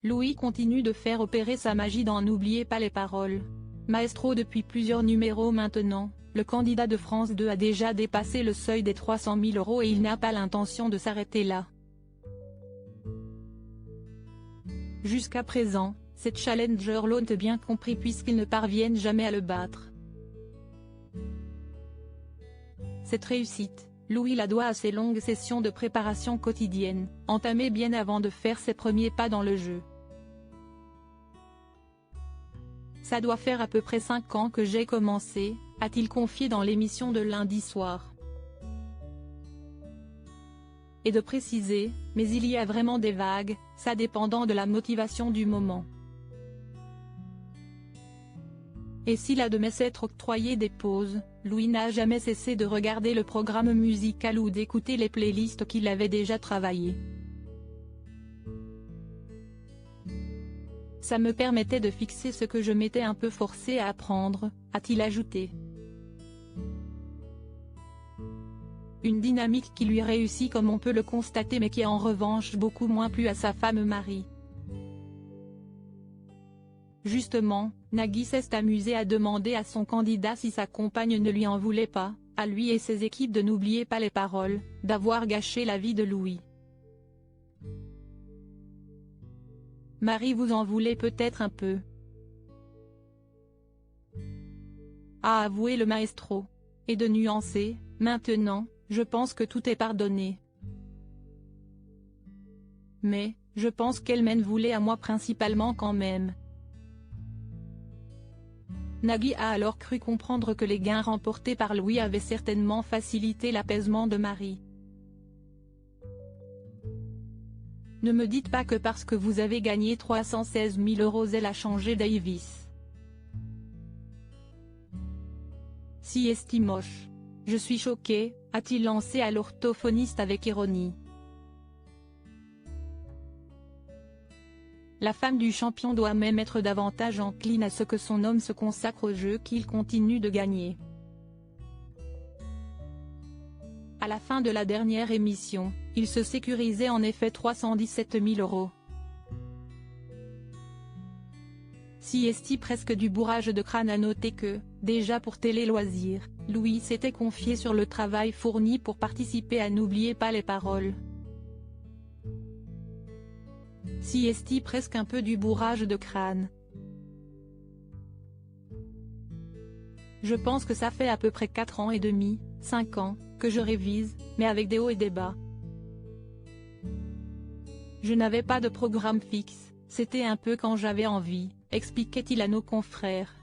Louis continue de faire opérer sa magie dans N'oubliez pas les paroles. Maestro depuis plusieurs numéros maintenant, le candidat de France 2 a déjà dépassé le seuil des 300 000 € et il n'a pas l'intention de s'arrêter là. Jusqu'à présent, cette challenger l'ont bien compris puisqu'ils ne parviennent jamais à le battre. Cette réussite, Louis la doit à ses longues sessions de préparation quotidienne, entamées bien avant de faire ses premiers pas dans le jeu. Ça doit faire à peu près 5 ans que j'ai commencé, a-t-il confié dans l'émission de lundi soir. Et de préciser, mais il y a vraiment des vagues, ça dépendant de la motivation du moment. Et s'il a de s'être octroyé des pauses, Louis n'a jamais cessé de regarder le programme musical ou d'écouter les playlists qu'il avait déjà travaillées. Ça me permettait de fixer ce que je m'étais un peu forcé à apprendre, a-t-il ajouté. Une dynamique qui lui réussit comme on peut le constater mais qui a en revanche beaucoup moins plu à sa femme Marie. Justement, Nagui s'est amusé à demander à son candidat si sa compagne ne lui en voulait pas, à lui et ses équipes de N'oubliez pas les paroles, d'avoir gâché la vie de Louis. Marie vous en voulait peut-être un peu, a avoué le maestro. Et de nuancer, maintenant, je pense que tout est pardonné. Mais, je pense qu'elle m'en voulait à moi principalement quand même. Nagui a alors cru comprendre que les gains remportés par Louis avaient certainement facilité l'apaisement de Marie. Ne me dites pas que parce que vous avez gagné 316 000 € elle a changé Davis. Si estimoche. Je suis choqué, a-t-il lancé à l'orthophoniste avec ironie. La femme du champion doit même être davantage encline à ce que son homme se consacre au jeu qu'il continue de gagner. À la fin de la dernière émission, il se sécurisait en effet 317 000 €. Si esti presque du bourrage de crâne. À noter que, déjà pour Télé Loisirs, Louis s'était confié sur le travail fourni pour participer à N'oubliez pas les paroles. Si esti presque un peu du bourrage de crâne. Je pense que ça fait à peu près 4 ans et demi, 5 ans, que je révise, mais avec des hauts et des bas. Je n'avais pas de programme fixe, c'était un peu quand j'avais envie, expliquait-il à nos confrères.